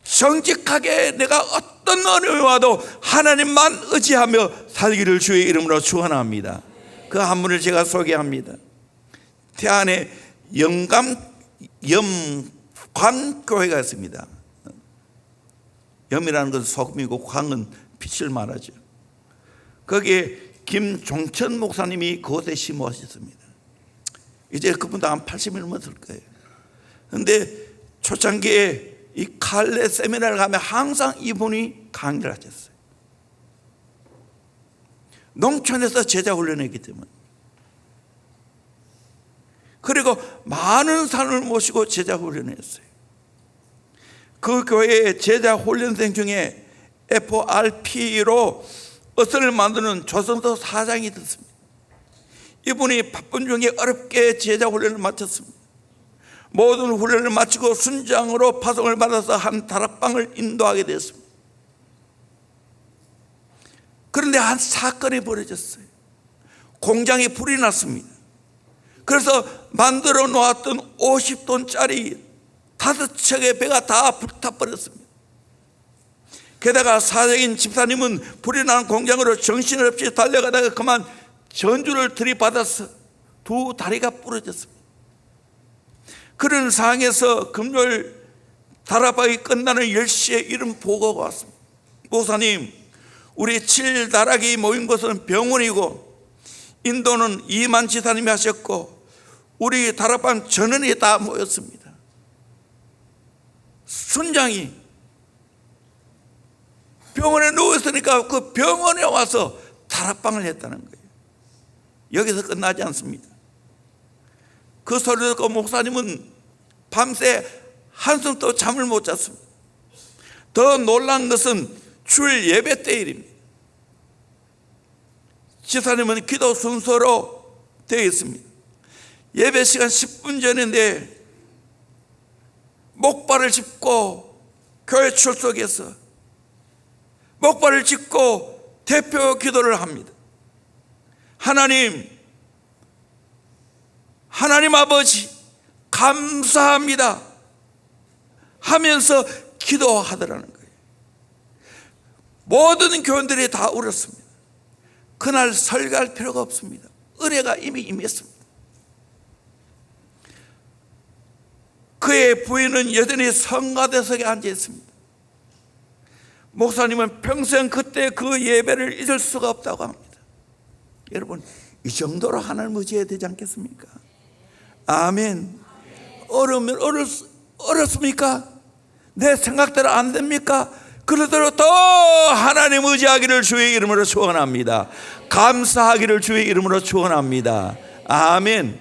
정직하게 내가 어떤 어려움이 와도 하나님만 의지하며 살기를 주의 이름으로 축원합니다. 그 한 분을 제가 소개합니다. 태안에 염관교회가 있습니다. 염이라는 것은 소금이고 광은 빛을 말하죠. 거기에 김종천 목사님이 그곳에 심어하셨습니다. 이제 그분도 한 80일 넘었을 거예요. 그런데 초창기에 이 칼레 세미나를 가면 항상 이분이 강의를 하셨어요. 농촌에서 제자 훈련했기 때문에. 그리고 많은 사람을 모시고 제자 훈련을 했어요. 그 교회의 제자 훈련생 중에 FRP로 옷을 만드는 조선소 사장이 됐습니다. 이분이 바쁜 중에 어렵게 제자 훈련을 마쳤습니다. 모든 훈련을 마치고 순장으로 파송을 받아서 한 다락방을 인도하게 됐습니다. 그런데 한 사건이 벌어졌어요. 공장에 불이 났습니다. 그래서 만들어 놓았던 50톤짜리 5척의 배가 다 불타버렸습니다. 게다가 사장인 집사님은 불이 난 공장으로 정신없이 달려가다가 그만 전주를 들이받아서 두 다리가 부러졌습니다. 그런 상황에서 금요일 다락방이 끝나는 10시에 이런 보고가 왔습니다. 목사님, 우리 7다락이 모인 곳은 병원이고 인도는 이만 지사님이 하셨고 우리 다락방 전원이 다 모였습니다. 순장이 병원에 누워있으니까 그 병원에 와서 다락방을 했다는 거예요. 여기서 끝나지 않습니다. 그 소리를 듣고 목사님은 밤새 한숨도 잠을 못 잤습니다. 더 놀란 것은 주일 예배 때 일입니다. 지사님은 기도 순서로 되어 있습니다. 예배 시간 10분 전인데 목발을 짚고 교회 출석해서 목발을 짚고 대표 기도를 합니다. 하나님 아버지 감사합니다 하면서 기도하더라는 거예요. 모든 교인들이 다 울었습니다. 그날 설교할 필요가 없습니다. 은혜가 이미 임했습니다. 그의 부인은 여전히 성가대석에 앉아 있습니다. 목사님은 평생 그때 그 예배를 잊을 수가 없다고 합니다. 여러분, 이 정도로 하나님을 의지해야 되지 않겠습니까? 아멘. 어려우면 어렵습니까? 내 생각대로 안 됩니까? 그러더라도 더 하나님 의지하기를 주의 이름으로 축원합니다. 감사하기를 주의 이름으로 축원합니다. 아멘.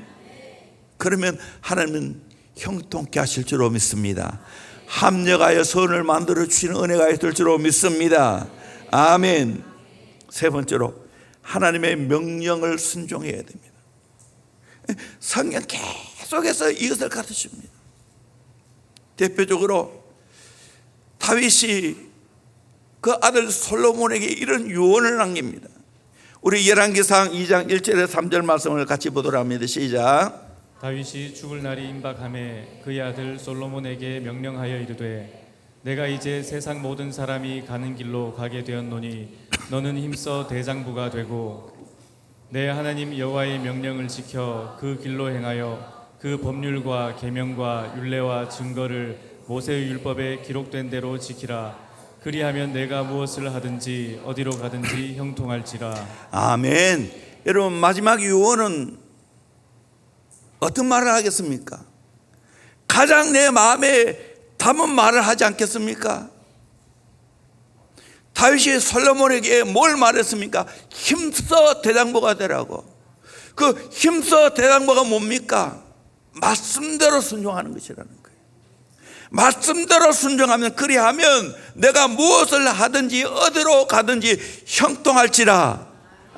그러면 하나님은 형통케 하실 줄로 믿습니다. 합력하여 선을 만들어 주시는 은혜가 있을 줄로 믿습니다. 아멘. 세 번째로 하나님의 명령을 순종해야 됩니다. 성경 계속해서 이것을 가르칩니다. 대표적으로 다윗이 그 아들 솔로몬에게 이런 유언을 남깁니다. 우리 열왕기상 2장 1절에 3절 말씀을 같이 보도록 합니다. 시작. 다윗이 죽을 날이 임박함에 그의 아들 솔로몬에게 명령하여 이르되 내가 이제 세상 모든 사람이 가는 길로 가게 되었노니 너는 힘써 대장부가 되고 내 하나님 여호와의 명령을 지켜 그 길로 행하여 그 법률과 계명과 율례와 증거를 모세의 율법에 기록된 대로 지키라. 그리하면 내가 무엇을 하든지 어디로 가든지 형통할지라. 아멘. 여러분, 마지막 유언은 어떤 말을 하겠습니까? 가장 내 마음에 담은 말을 하지 않겠습니까? 다윗이 솔로몬에게 뭘 말했습니까? 힘써 대장부가 되라고. 그 힘써 대장부가 뭡니까? 말씀대로 순종하는 것이라는 거예요. 말씀대로 순종하면, 그리하면 내가 무엇을 하든지 어디로 가든지 형통할지라.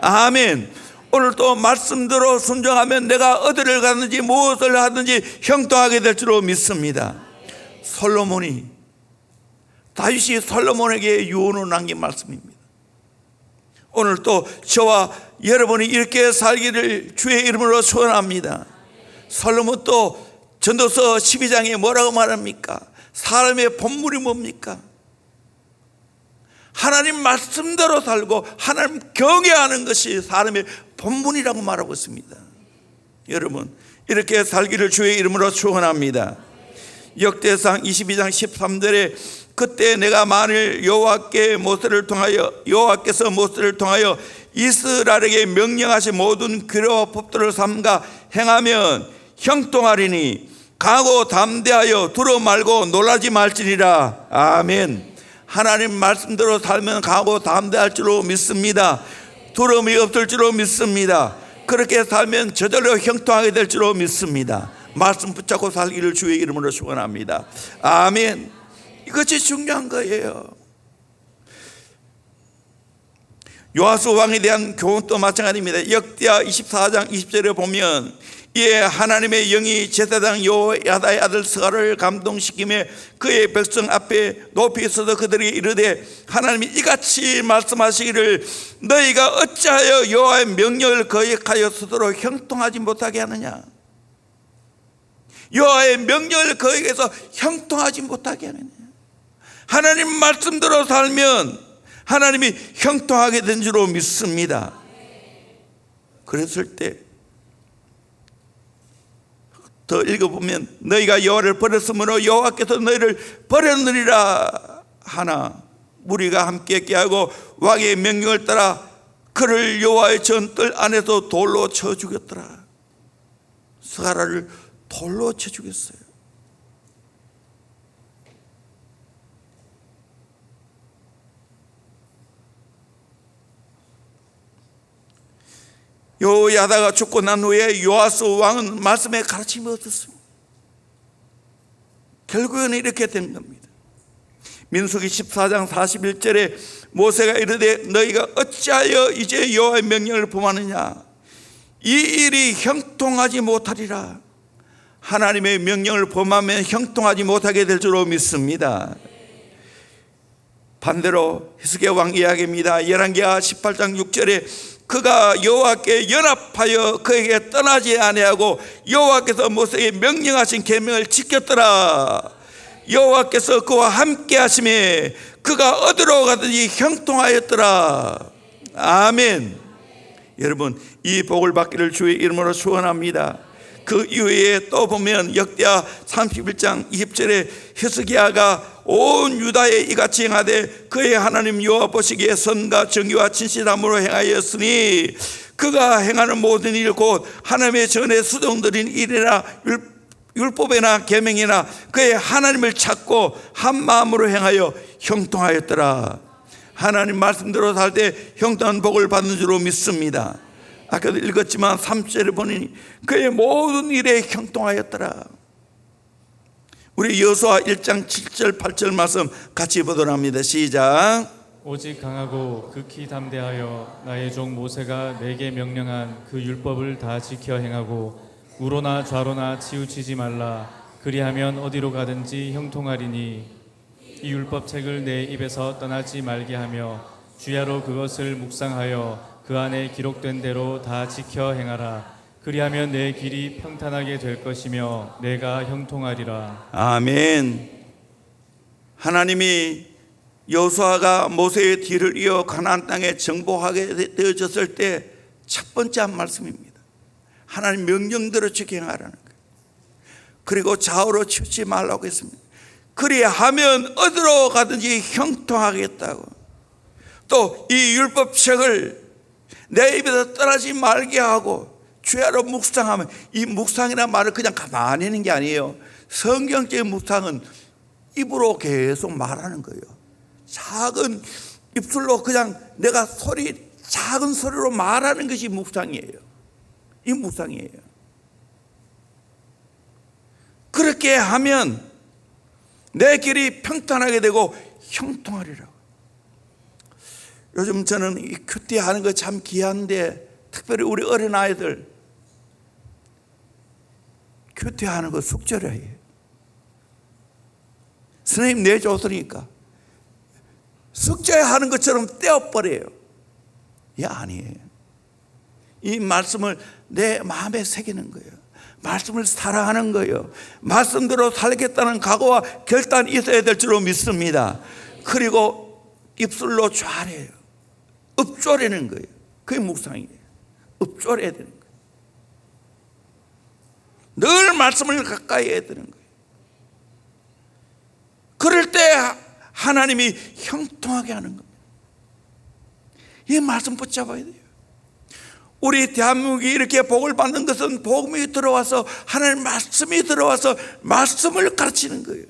아멘. 오늘 또 말씀대로 순종하면 내가 어디를 가든지 무엇을 하든지 형통하게 될 줄로 믿습니다. 다윗이 솔로몬에게 유언을 남긴 말씀입니다. 오늘 또 저와 여러분이 이렇게 살기를 주의 이름으로 소원합니다. 솔로몬 또 전도서 12장에 뭐라고 말합니까? 사람의 본물이 뭡니까? 하나님 말씀대로 살고 하나님 경외하는 것이 사람의 본분이라고 말하고 있습니다. 여러분, 이렇게 살기를 주의 이름으로 축원합니다. 역대상 22장 13절에 그때 내가 만일 여호와께서 모세를 통하여 이스라엘에게 명령하신 모든 규례와 법도를 삼가 행하면 형통하리니 강하고 담대하여 두려워 말고 놀라지 말지니라. 아멘. 하나님 말씀대로 살면 강하고 담대할 줄로 믿습니다. 두려움이 없을 줄로 믿습니다. 그렇게 살면 저절로 형통하게 될 줄로 믿습니다. 말씀 붙잡고 살기를 주의 이름으로 축원합니다. 아멘. 이것이 중요한 거예요. 요아스 왕에 대한 교훈도 마찬가지입니다. 역대하 24장 20절에 보면 이에 하나님의 영이 제사장 여호야다의 아들 스가를 감동시키며 그의 백성 앞에 높이 서서 그들에게 이르되 하나님이 이같이 말씀하시기를 너희가 어찌하여 여호와의 명령을 거역하여 스스로 형통하지 못하게 하느냐. 여호와의 명령을 거역해서 형통하지 못하게 하느냐. 하나님 말씀대로 살면 하나님이 형통하게 된 줄로 믿습니다. 그랬을 때 더 읽어보면 너희가 여호와를 버렸으므로 여호와께서 너희를 버렸느니라 하나 무리가 함께 깨하고 왕의 명령을 따라 그를 여호와의 전뜰 안에서 돌로 쳐 죽였더라. 스가랴를 돌로 쳐 죽였어요. 여호야다가 죽고 난 후에 요아스 왕은 말씀의 가르침이 없었습니다. 결국은 이렇게 된 겁니다. 민수기 14장 41절에 모세가 이르되 너희가 어찌하여 이제 여호와의 명령을 범하느냐. 이 일이 형통하지 못하리라. 하나님의 명령을 범하면 형통하지 못하게 될 줄로 믿습니다. 반대로 히스기야 왕 이야기입니다. 열왕기하 18장 6절에 그가 여호와께 연합하여 그에게 떠나지 아니하고 여호와께서 모세에게 명령하신 계명을 지켰더라. 여호와께서 그와 함께 하심에 그가 어디로 가든지 형통하였더라. 아멘. 여러분 이 복을 받기를 주의 이름으로 축원합니다. 그 이후에 또 보면 역대하 31장 20절에 히스기야가 온 유다에 이같이 행하되 그의 하나님 여호와 보시기에 선과 정의와 진실함으로 행하였으니 그가 행하는 모든 일 곧 하나님의 전에 수종드린 일이나 율법이나 계명이나 그의 하나님을 찾고 한 마음으로 행하여 형통하였더라. 하나님 말씀대로 살 때 형통한 복을 받는 줄로 믿습니다. 아까도 읽었지만 3절에 보니 그의 모든 일에 형통하였더라. 우리 여호수아 1장 7절 8절 말씀 같이 보도록 합니다. 시작. 오직 강하고 극히 담대하여 나의 종 모세가 내게 명령한 그 율법을 다 지켜 행하고 우로나 좌로나 치우치지 말라. 그리하면 어디로 가든지 형통하리니 이 율법책을 내 입에서 떠나지 말게 하며 주야로 그것을 묵상하여 그 안에 기록된 대로 다 지켜 행하라. 그리하면 내 길이 평탄하게 될 것이며 내가 형통하리라. 아멘. 하나님이 여호수아가 모세의 뒤를 이어 가나안 땅에 정복하게 되어졌을 때 첫 번째 한 말씀입니다. 하나님 명령대로 지켜 행하라는 거예요. 그리고 좌우로 치우치 말라고 했습니다. 그리하면 어디로 가든지 형통하겠다고. 또 이 율법책을 내 입에서 떠나지 말게 하고 주야로 묵상하면, 이 묵상이라는 말을 그냥 가만히 있는 게 아니에요. 성경적인 묵상은 입으로 계속 말하는 거예요. 작은 입술로 그냥 내가 작은 소리로 말하는 것이 묵상이에요. 이 묵상이에요. 그렇게 하면 내 길이 평탄하게 되고 형통하리라고. 요즘 저는 이 큐티하는 거 참 귀한데, 특별히 우리 어린아이들 큐티하는 거 숙제를 해요. 선생님 내줬으니까 숙제하는 것처럼 떼어버려요. 이 아니에요. 이 말씀을 내 마음에 새기는 거예요. 말씀을 사랑하는 거예요. 말씀대로 살겠다는 각오와 결단이 있어야 될 줄로 믿습니다. 그리고 입술로 좌래요. 읊조리는 거예요. 그게 묵상이에요. 읊조려야 되는 거예요. 늘 말씀을 가까이 해야 되는 거예요. 그럴 때 하나님이 형통하게 하는 겁니다. 이 말씀 붙잡아야 돼요. 우리 대한민국이 이렇게 복을 받는 것은 복음이 들어와서, 하나님 말씀이 들어와서 말씀을 가르치는 거예요.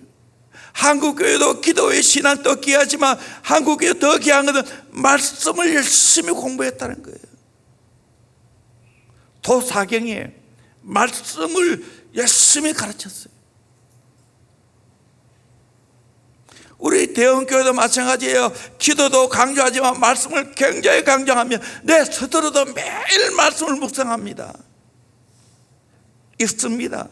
한국교회도 기도의 신앙도 귀하지만 한국교회 더 귀한 것은 말씀을 열심히 공부했다는 거예요. 도사경에 말씀을 열심히 가르쳤어요. 우리 대형교회도 마찬가지예요. 기도도 강조하지만 말씀을 굉장히 강조하며 내 스스로도 매일 말씀을 묵상합니다. 읽습니다.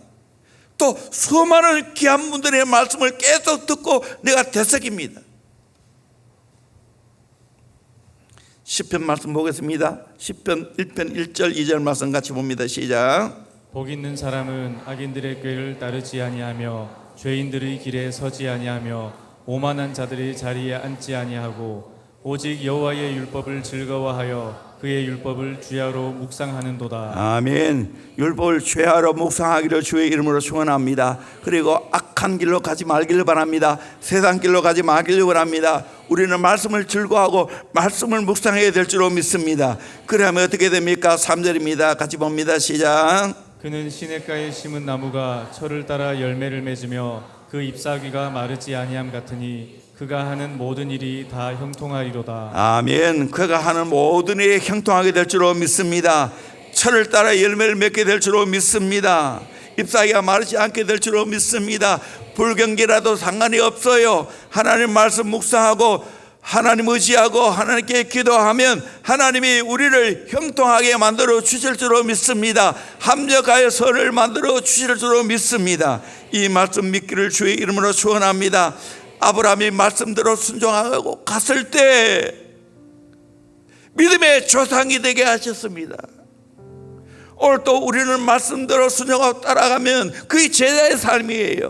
또 수많은 귀한 분들의 말씀을 계속 듣고 내가 되새깁니다. 시편 말씀 보겠습니다. 시편 1편 1절 2절 말씀 같이 봅니다. 시작. 복 있는 사람은 악인들의 꾀를 따르지 아니하며 죄인들의 길에 서지 아니하며 오만한 자들의 자리에 앉지 아니하고 오직 여호와의 율법을 즐거워하여 그의 율법을 주야로 묵상하는도다. 아멘. 율법을 죄하러 묵상하기를 주의 이름으로 축원합니다. 그리고 악한 길로 가지 말기를 바랍니다. 세상 길로 가지 말기를 바랍니다. 우리는 말씀을 즐거워하고 말씀을 묵상해야 될 줄로 믿습니다. 그러면 어떻게 됩니까? 3절입니다. 같이 봅니다. 시작. 그는 시냇가에 심은 나무가 철을 따라 열매를 맺으며 그 잎사귀가 마르지 아니함 같으니 그가 하는 모든 일이 다 형통하리로다. 아멘. 그가 하는 모든 일이 형통하게 될 줄로 믿습니다. 철을 따라 열매를 맺게 될 줄로 믿습니다. 잎사귀가 마르지 않게 될 줄로 믿습니다. 불경기라도 상관이 없어요. 하나님 말씀 묵상하고 하나님 의지하고 하나님께 기도하면 하나님이 우리를 형통하게 만들어 주실 줄로 믿습니다. 합력하여 선을 만들어 주실 줄로 믿습니다. 이 말씀 믿기를 주의 이름으로 축원합니다. 아브라함이 말씀대로 순종하고 갔을 때 믿음의 조상이 되게 하셨습니다. 오늘 또 우리는 말씀대로 순종하고 따라가면 그게 제자의 삶이에요.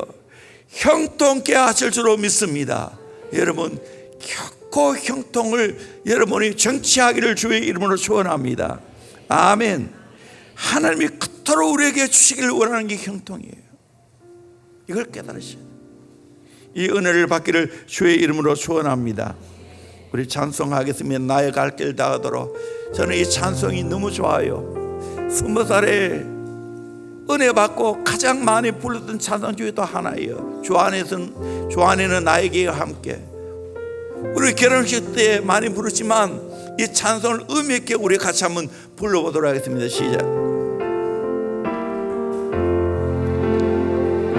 형통케 하실 줄로 믿습니다. 여러분 결코 형통을 여러분이 정치하기를 주의 이름으로 축원합니다. 아멘. 하나님이 그토록 우리에게 주시기를 원하는 게 형통이에요. 이걸 깨달으셔야 돼요. 이 은혜를 받기를 주의 이름으로 축원합니다. 우리 찬송하겠습니다. 나의 갈 길 다하도록. 저는 이 찬송이 너무 좋아요. 20살에 은혜 받고 가장 많이 불렀던 찬송 중에 또 하나예요. 주 안에는 나에게 함께. 우리 결혼식 때 많이 부르지만 이 찬송을 의미 있게 우리 같이 한번 불러보도록 하겠습니다. 시작.